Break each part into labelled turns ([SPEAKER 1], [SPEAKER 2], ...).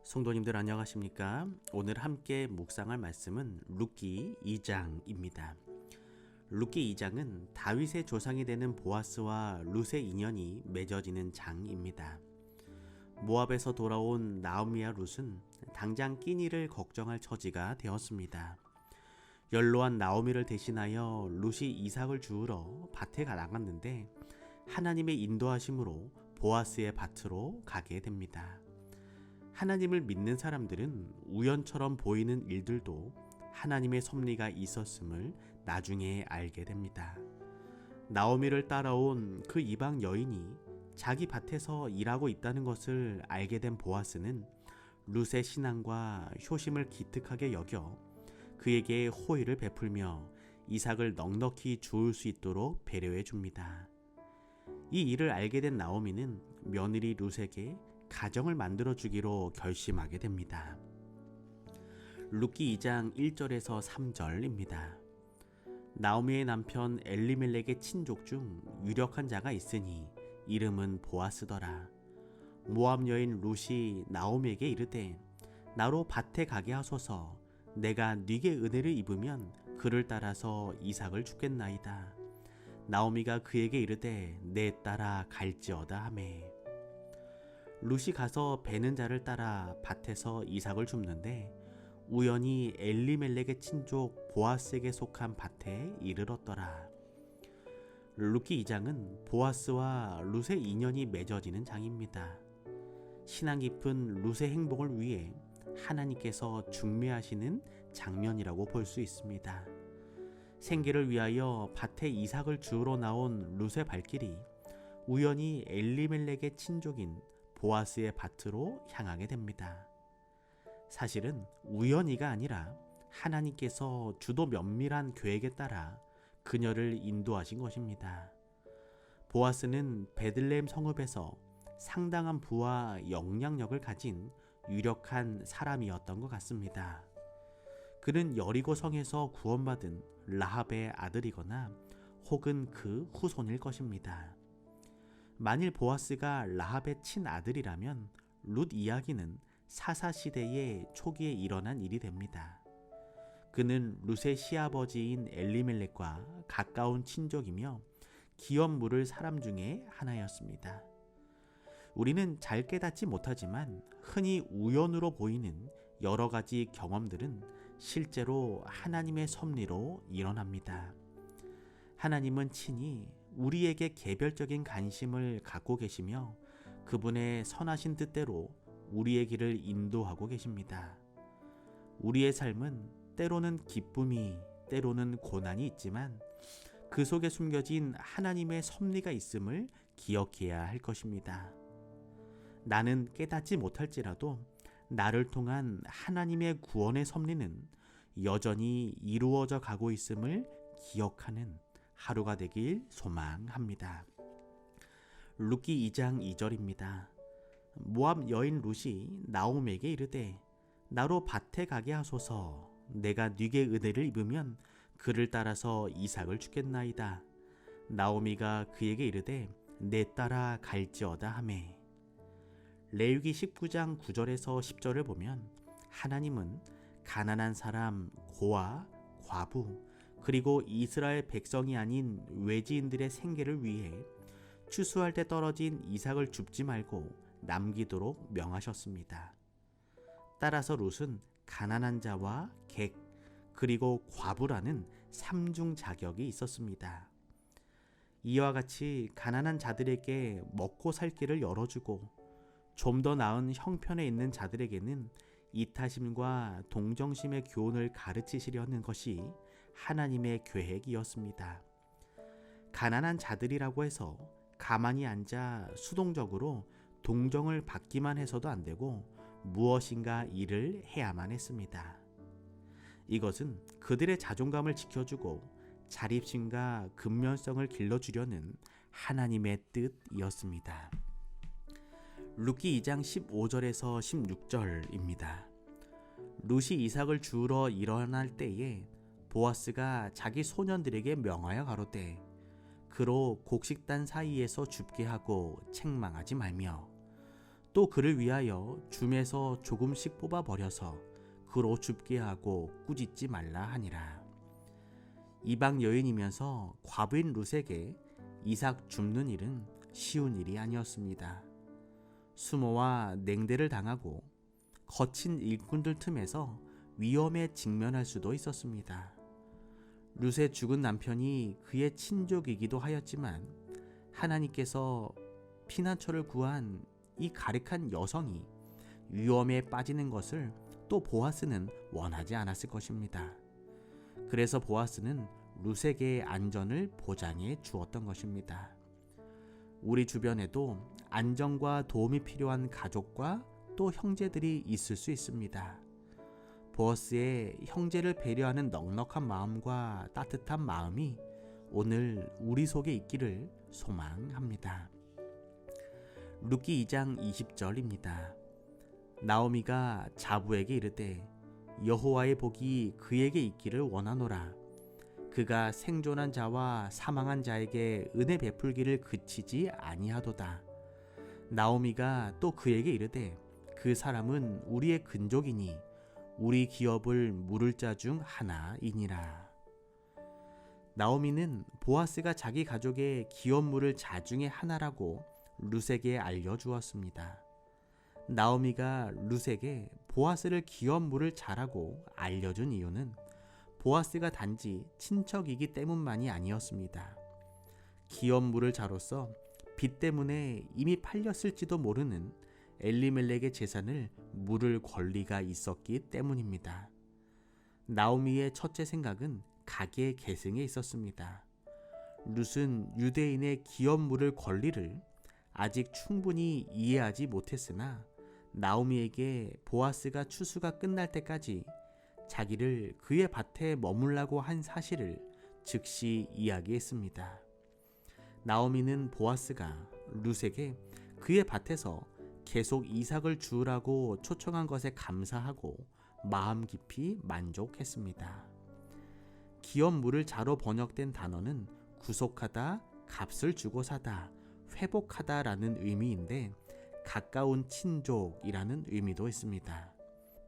[SPEAKER 1] 성도님들 안녕하십니까? 오늘 함께 묵상할 말씀은 룻기 2장입니다. 룻기 2장은 다윗의 조상이 되는 보아스와 룻의 인연이 맺어지는 장입니다. 모압에서 돌아온 나오미와 룻은 당장 끼니를 걱정할 처지가 되었습니다. 연로한 나오미를 대신하여 룻이 이삭을 주우러 밭에 나갔는데 하나님의 인도하심으로 보아스의 밭으로 가게 됩니다. 하나님을 믿는 사람들은 우연처럼 보이는 일들도 하나님의 섭리가 있었음을 나중에 알게 됩니다. 나오미를 따라온 그 이방 여인이 자기 밭에서 일하고 있다는 것을 알게 된 보아스는 룻의 신앙과 효심을 기특하게 여겨 그에게 호의를 베풀며 이삭을 넉넉히 주울 수 있도록 배려해 줍니다. 이 일을 알게 된 나오미는 며느리 룻에게 가정을 만들어 주기로 결심하게 됩니다. 룻기 2장 1절에서 3절입니다. 나오미의 남편 엘리멜렉의 친족 중 유력한 자가 있으니 이름은 보아스더라. 모압 여인 룻이 나오미에게 이르되 나로 밭에 가게 하소서. 내가 네게 은혜를 입으면 그를 따라서 이삭을 주겠나이다. 나오미가 그에게 이르되 내 따라 갈지어다 하매 룻이 가서 베는 자를 따라 밭에서 이삭을 줍는데 우연히 엘리멜렉의 친족 보아스에게 속한 밭에 이르렀더라. 룻기 2장은 보아스와 룻의 인연이 맺어지는 장입니다. 신앙 깊은 룻의 행복을 위해 하나님께서 중매하시는 장면이라고 볼 수 있습니다. 생계를 위하여 밭에 이삭을 주우러 나온 룻의 발길이 우연히 엘리멜렉의 친족인 보아스의 밭으로 향하게 됩니다. 사실은 우연히가 아니라 하나님께서 주도 면밀한 계획에 따라 그녀를 인도하신 것입니다. 보아스는 베들레헴 성읍에서 상당한 부와 영향력을 가진 유력한 사람이었던 것 같습니다. 그는 여리고 성에서 구원받은 라합의 아들이거나 혹은 그 후손일 것입니다. 만일 보아스가 라합의 친아들이라면 룻 이야기는 사사시대의 초기에 일어난 일이 됩니다. 그는 룻의 시아버지인 엘리멜렉과 가까운 친족이며 기업 물을 사람 중에 하나였습니다. 우리는 잘 깨닫지 못하지만 흔히 우연으로 보이는 여러 가지 경험들은 실제로 하나님의 섭리로 일어납니다. 하나님은 친히 우리에게 개별적인 관심을 갖고 계시며 그분의 선하신 뜻대로 우리의 길을 인도하고 계십니다. 우리의 삶은 때로는 기쁨이, 때로는 고난이 있지만 그 속에 숨겨진 하나님의 섭리가 있음을 기억해야 할 것입니다. 나는 깨닫지 못할지라도 나를 통한 하나님의 구원의 섭리는 여전히 이루어져 가고 있음을 기억하는 하루가 되길 소망합니다. 룻기 2장 2절입니다. 모압 여인 룻이 나오미에게 이르되 나로 밭에 가게 하소서. 내가 네게 은혜를 입으면 그를 따라서 이삭을 주겠나이다. 나오미가 그에게 이르되 내 따라 갈지어다 하매 레위기 19장 9절에서 10절을 보면 하나님은 가난한 사람, 고아, 과부 그리고 이스라엘 백성이 아닌 외지인들의 생계를 위해 추수할 때 떨어진 이삭을 줍지 말고 남기도록 명하셨습니다. 따라서 룻은 가난한 자와 객 그리고 과부라는 삼중 자격이 있었습니다. 이와 같이 가난한 자들에게 먹고 살 길을 열어주고 좀 더 나은 형편에 있는 자들에게는 이타심과 동정심의 교훈을 가르치시려는 것이 하나님의 계획이었습니다. 가난한 자들이라고 해서 가만히 앉아 수동적으로 동정을 받기만 해서도 안 되고 무엇인가 일을 해야만 했습니다. 이것은 그들의 자존감을 지켜주고 자립심과 근면성을 길러주려는 하나님의 뜻이었습니다. 룻기 2장 15절에서 16절입니다. 룻이 이삭을 주우러 일어날 때에 보아스가 자기 소년들에게 명하여 가로되 그로 곡식단 사이에서 줍게 하고 책망하지 말며 또 그를 위하여 줌에서 조금씩 뽑아버려서 그로 줍게 하고 꾸짖지 말라 하니라. 이방 여인이면서 과부인 룻에게 이삭 줍는 일은 쉬운 일이 아니었습니다. 수모와 냉대를 당하고 거친 일꾼들 틈에서 위험에 직면할 수도 있었습니다. 룻의 죽은 남편이 그의 친족이기도 하였지만 하나님께서 피난처를 구한 이 가륵한 여성이 위험에 빠지는 것을 또 보아스는 원하지 않았을 것입니다. 그래서 보아스는 룻에게 안전을 보장해 주었던 것입니다. 우리 주변에도 안정과 도움이 필요한 가족과 또 형제들이 있을 수 있습니다. 보아스의 형제를 배려하는 넉넉한 마음과 따뜻한 마음이 오늘 우리 속에 있기를 소망합니다. 룻기 2장 20절입니다. 나오미가 자부에게 이르되 여호와의 복이 그에게 있기를 원하노라. 그가 생존한 자와 사망한 자에게 은혜 베풀기를 그치지 아니하도다. 나오미가 또 그에게 이르되 그 사람은 우리의 근족이니 우리 기업을 물을 자 중 하나이니라. 나오미는 보아스가 자기 가족의 기업 물을 자 중에 하나라고 룻에게 알려주었습니다. 나오미가 룻에게 보아스를 기업 물을 자라고 알려준 이유는 보아스가 단지 친척이기 때문만이 아니었습니다. 기업 물을 자로서 빚 때문에 이미 팔렸을지도 모르는 엘리멜렉의 재산을 물을 권리가 있었기 때문입니다. 나오미의 첫째 생각은 가계 계승에 있었습니다. 룻은 유대인의 기업 물을 권리를 아직 충분히 이해하지 못했으나 나오미에게 보아스가 추수가 끝날 때까지 자기를 그의 밭에 머물라고 한 사실을 즉시 이야기했습니다. 나오미는 보아스가 룻에게 그의 밭에서 계속 이삭을 주우라고 초청한 것에 감사하고 마음 깊이 만족했습니다. 기업 물을 자로 번역된 단어는 구속하다, 값을 주고 사다, 회복하다라는 의미인데 가까운 친족이라는 의미도 있습니다.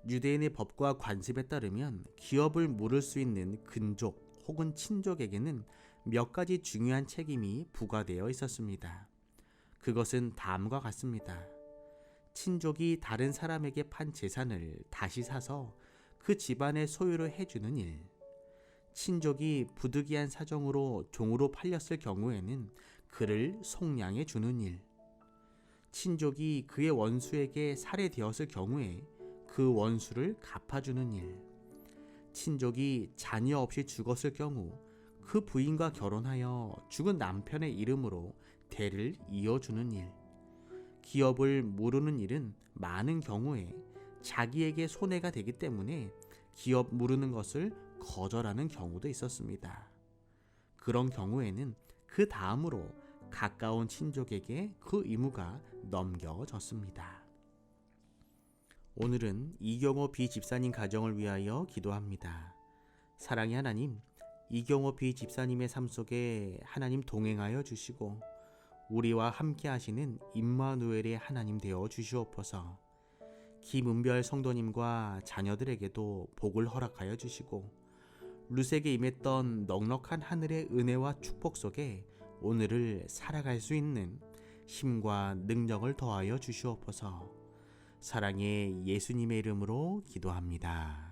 [SPEAKER 1] 유대인의 법과 관습에 따르면 기업을 물을 수 있는 근족 혹은 친족에게는 몇 가지 중요한 책임이 부과되어 있었습니다. 그것은 다음과 같습니다. 친족이 다른 사람에게 판 재산을 다시 사서 그 집안의 소유로 해주는 일, 친족이 부득이한 사정으로 종으로 팔렸을 경우에는 그를 속량해 주는 일, 친족이 그의 원수에게 살해되었을 경우에 그 원수를 갚아주는 일, 친족이 자녀 없이 죽었을 경우 그 부인과 결혼하여 죽은 남편의 이름으로 대를 이어주는 일, 기업을 무르는 일은 많은 경우에 자기에게 손해가 되기 때문에 기업 무르는 것을 거절하는 경우도 있었습니다. 그런 경우에는 그 다음으로 가까운 친족에게 그 의무가 넘겨졌습니다. 오늘은 이경호 비 집사님 가정을 위하여 기도합니다. 사랑의 하나님, 이경호 비 집사님의 삶 속에 하나님 동행하여 주시고 우리와 함께 하시는 임마누엘의 하나님 되어 주시옵소서. 김은별 성도님과 자녀들에게도 복을 허락하여 주시고 룻에게 임했던 넉넉한 하늘의 은혜와 축복 속에 오늘을 살아갈 수 있는 힘과 능력을 더하여 주시옵소서. 사랑의 예수님의 이름으로 기도합니다.